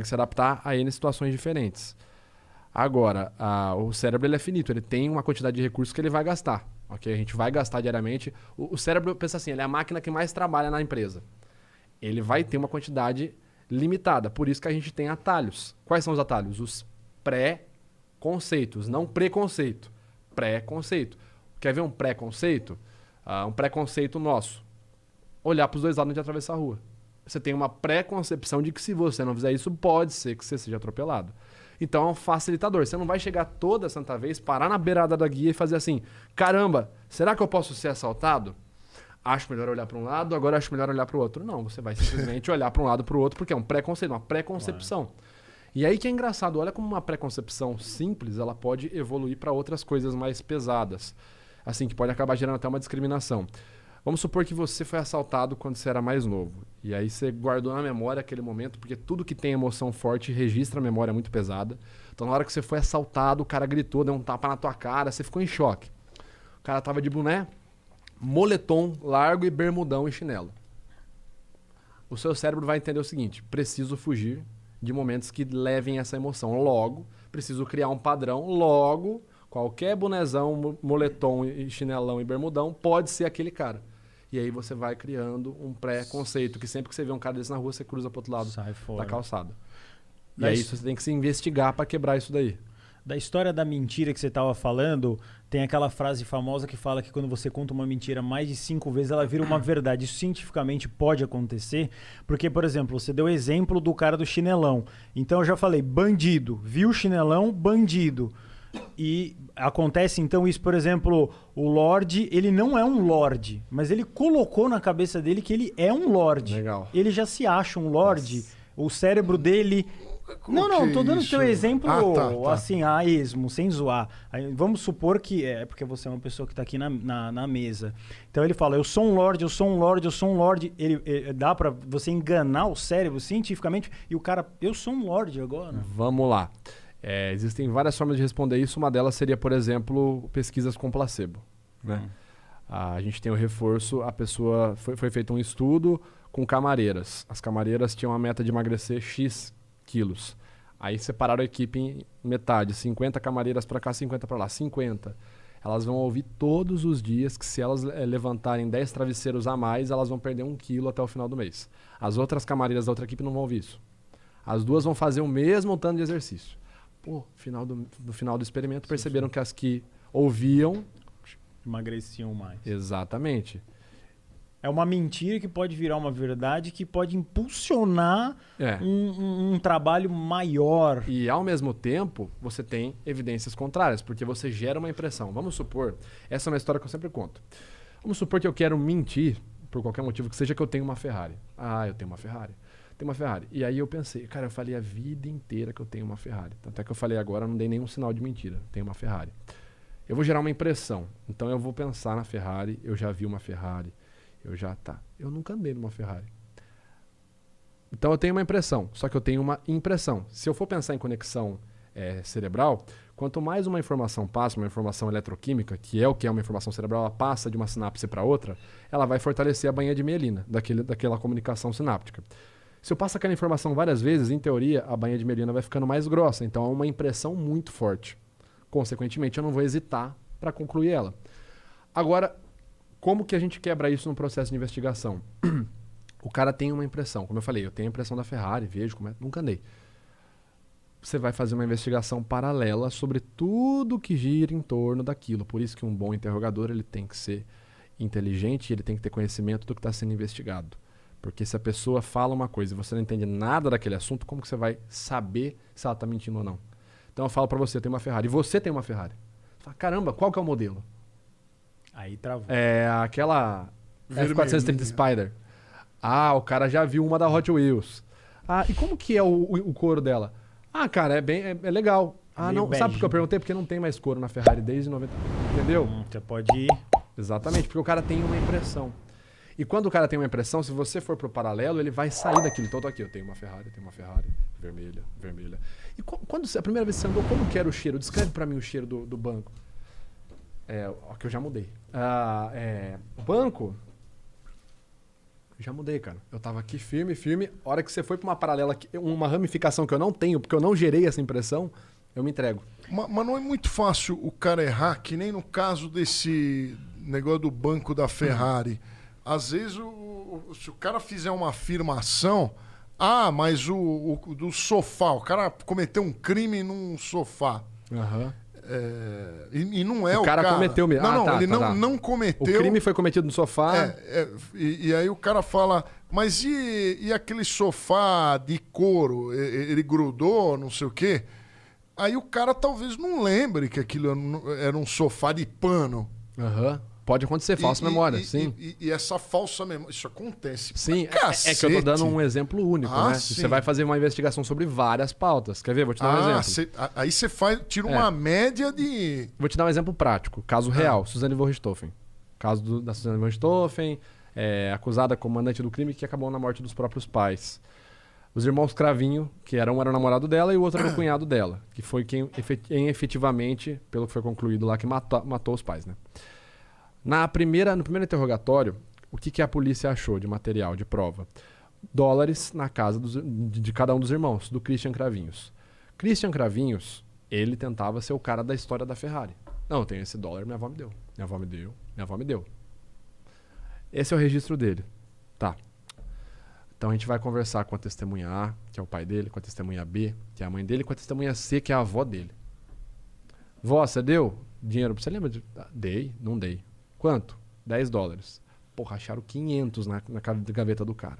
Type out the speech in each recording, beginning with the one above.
se adaptar a N situações diferentes. Agora, o cérebro ele é finito, ele tem uma quantidade de recursos que ele vai gastar. Okay? A gente vai gastar diariamente. O cérebro, pensa assim, ele é a máquina que mais trabalha na empresa. Ele vai ter uma quantidade limitada, por isso que a gente tem atalhos. Quais são os atalhos? Os pré-conceitos, não preconceito. Pré-conceito. Quer ver um pré-conceito? Um pré-conceito nosso. Olhar para os dois lados de atravessar a rua. Você tem uma pré-concepção de que se você não fizer isso, pode ser que você seja atropelado. Então é um facilitador. Você não vai chegar toda santa vez, parar na beirada da guia e fazer assim, caramba, será que eu posso ser assaltado? Acho melhor olhar para um lado, agora acho melhor olhar para o outro. Não, você vai simplesmente olhar para um lado para o outro, porque é um pré-conceito, uma pré-concepção. Claro. E aí que é engraçado, olha como uma pré-concepção simples, ela pode evoluir para outras coisas mais pesadas. Assim, que pode acabar gerando até uma discriminação. Vamos supor que você foi assaltado quando você era mais novo. E aí você guardou na memória aquele momento, porque tudo que tem emoção forte registra a memória muito pesada. Então na hora que você foi assaltado, o cara gritou, deu um tapa na tua cara, você ficou em choque. O cara tava de boné, moletom largo e bermudão e chinelo. O seu cérebro vai entender o seguinte, preciso fugir de momentos que levem essa emoção. Logo, preciso criar um padrão. Logo, qualquer bonezão, moletom, chinelão e bermudão pode ser aquele cara. E aí você vai criando um pré-conceito, que sempre que você vê um cara desse na rua, você cruza pro outro lado da calçada. E aí você tem que se investigar para quebrar isso daí. Da história da mentira que você estava falando, tem aquela frase famosa que fala que quando você conta uma mentira mais de 5 vezes, ela vira uma verdade. Isso cientificamente pode acontecer, porque, por exemplo, você deu o exemplo do cara do chinelão. Então eu já falei, bandido, viu o chinelão, bandido. E acontece então isso, por exemplo, o Lorde, ele não é um Lorde, mas ele colocou na cabeça dele que ele é um Lorde. Legal. Ele já se acha um Lorde, o cérebro dele... Não, tô dando o teu exemplo assim, a esmo, sem zoar. Aí, vamos supor que porque você é uma pessoa que tá aqui na mesa. Então ele fala, eu sou um Lorde, eu sou um Lorde, eu sou um Lorde. Ele dá pra você enganar o cérebro cientificamente e o cara, eu sou um Lorde agora. Vamos lá. Existem várias formas de responder isso. Uma delas seria, por exemplo, pesquisas com placebo. Né? A gente tem o reforço, a pessoa... Foi feito um estudo com camareiras. As camareiras tinham a meta de emagrecer X quilos. Aí separaram a equipe em metade. 50 camareiras para cá, 50 para lá. 50. Elas vão ouvir todos os dias que se elas levantarem 10 travesseiros a mais, elas vão perder 1 quilo até o final do mês. As outras camareiras da outra equipe não vão ouvir isso. As duas vão fazer o mesmo tanto de exercício. Pô, no final do experimento, perceberam que as que ouviam... emagreciam mais. Exatamente. É uma mentira que pode virar uma verdade, que pode impulsionar um trabalho maior. E, ao mesmo tempo, você tem evidências contrárias, porque você gera uma impressão. Vamos supor, essa é uma história que eu sempre conto. Vamos supor que eu quero mentir, por qualquer motivo que seja, que eu tenho uma Ferrari. Eu tenho uma Ferrari. Tenho uma Ferrari. E aí eu pensei, cara, eu falei a vida inteira que eu tenho uma Ferrari. Tanto é que eu falei agora, não dei nenhum sinal de mentira. Tenho uma Ferrari. Eu vou gerar uma impressão. Então eu vou pensar na Ferrari, eu já vi uma Ferrari. Eu nunca andei numa Ferrari. Então eu tenho uma impressão, só que eu tenho uma impressão. Se eu for pensar em conexão cerebral, quanto mais uma informação passa, uma informação eletroquímica, que é uma informação cerebral, ela passa de uma sinapse para outra, ela vai fortalecer a bainha de mielina, daquela comunicação sináptica. Se eu passo aquela informação várias vezes, em teoria, a bainha de mielina vai ficando mais grossa, então é uma impressão muito forte. Consequentemente, eu não vou hesitar para concluir ela. Agora, como que a gente quebra isso no processo de investigação? O cara tem uma impressão. Como eu falei, eu tenho a impressão da Ferrari, vejo como é. Nunca andei. Você vai fazer uma investigação paralela sobre tudo que gira em torno daquilo. Por isso que um bom interrogador ele tem que ser inteligente e ele tem que ter conhecimento do que está sendo investigado. Porque se a pessoa fala uma coisa e você não entende nada daquele assunto, como que você vai saber se ela está mentindo ou não? Então eu falo para você, eu tenho uma Ferrari. E você tem uma Ferrari. Você fala, caramba, qual que é o modelo? Aí travou. Aquela F430 Spider. O cara já viu uma da Hot Wheels. E como que é o couro dela? Cara, é legal. Não, sabe por que eu perguntei? Porque não tem mais couro na Ferrari desde 90. Entendeu? Você pode ir. Exatamente, porque o cara tem uma impressão. E quando o cara tem uma impressão, se você for pro paralelo, ele vai sair daquilo. Então, tô aqui, eu tenho uma Ferrari, vermelha. E a primeira vez que você andou, como que era o cheiro? Descreve pra mim o cheiro do banco. Que eu já mudei. O banco Já mudei, cara. Eu tava aqui firme, firme. A hora que você foi pra uma paralela, uma ramificação que eu não tenho, porque eu não gerei essa impressão, eu me entrego. Mas não é muito fácil o cara errar, que nem no caso desse negócio do banco da Ferrari. Às vezes, se o cara fizer uma afirmação, mas o do sofá, o cara cometeu um crime num sofá. Aham. E não é O cara cometeu mesmo. Não, ele não cometeu. O crime foi cometido no sofá. E aí o cara fala, mas e aquele sofá de couro? Ele grudou, não sei o quê. Aí o cara talvez não lembre que aquilo era um sofá de pano. Aham. Pode acontecer, falsa memória, sim. E essa falsa memória, isso acontece. Sim, é que eu tô dando um exemplo único, né? Sim. Você vai fazer uma investigação sobre várias pautas. Quer ver? Vou te dar um exemplo. Aí você tira uma média de... Vou te dar um exemplo prático. Caso real, Suzane von Richthofen. Caso da Suzane von Richthofen, acusada como mandante do crime que acabou na morte dos próprios pais. Os irmãos Cravinho, que um era o namorado dela e o outro era o cunhado dela, que foi quem efetivamente, pelo que foi concluído lá, que matou os pais, né? No primeiro interrogatório, o que a polícia achou de material, de prova? Dólares na casa de cada um dos irmãos, do Christian Cravinhos. Christian Cravinhos, ele tentava ser o cara da história da Ferrari. Não, eu tenho esse dólar, minha avó me deu. Minha avó me deu, minha avó me deu. Esse é o registro dele. Tá. Então a gente vai conversar com a testemunha A, que é o pai dele, com a testemunha B, que é a mãe dele, com a testemunha C, que é a avó dele. Vó, você deu dinheiro? Você lembra de... Dei, não dei. Quanto? 10 dólares. Porra, acharam 500 na gaveta do cara.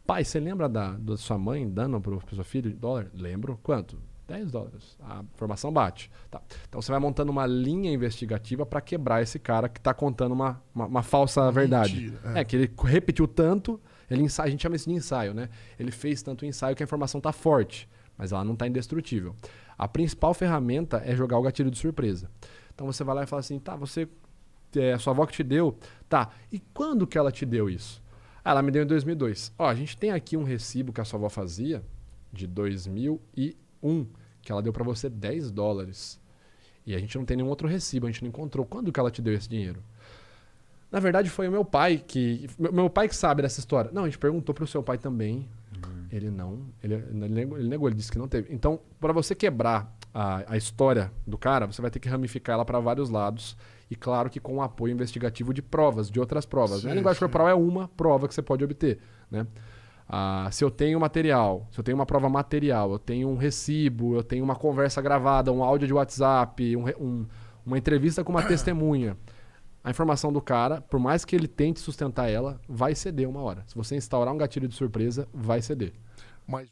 Pai, você lembra da sua mãe dando pro seu filho dólar? Lembro. Quanto? 10 dólares. A informação bate. Tá. Então você vai montando uma linha investigativa para quebrar esse cara que tá contando uma falsa verdade. Mentira, que ele repetiu tanto, a gente chama isso de ensaio, né? Ele fez tanto ensaio que a informação tá forte, mas ela não tá indestrutível. A principal ferramenta é jogar o gatilho de surpresa. Então você vai lá e fala assim, tá, sua avó que te deu, tá, e quando que ela te deu isso? Ela me deu em 2002. A gente tem aqui um recibo que a sua avó fazia de 2001, que ela deu pra você 10 dólares. E a gente não tem nenhum outro recibo, a gente não encontrou. Quando que ela te deu esse dinheiro? Na verdade foi o meu pai que sabe dessa história. Não, a gente perguntou pro seu pai também. Ele negou, ele disse que não teve. Então, para você quebrar a história do cara, você vai ter que ramificar ela para vários lados. E claro que com o apoio investigativo de provas, de outras provas. Sim, a linguagem corporal é uma prova que você pode obter, né? Se eu tenho material, se eu tenho uma prova material, eu tenho um recibo, eu tenho uma conversa gravada, um áudio de WhatsApp, uma entrevista com uma testemunha. A informação do cara, por mais que ele tente sustentar ela, vai ceder uma hora. Se você instaurar um gatilho de surpresa, vai ceder. Mas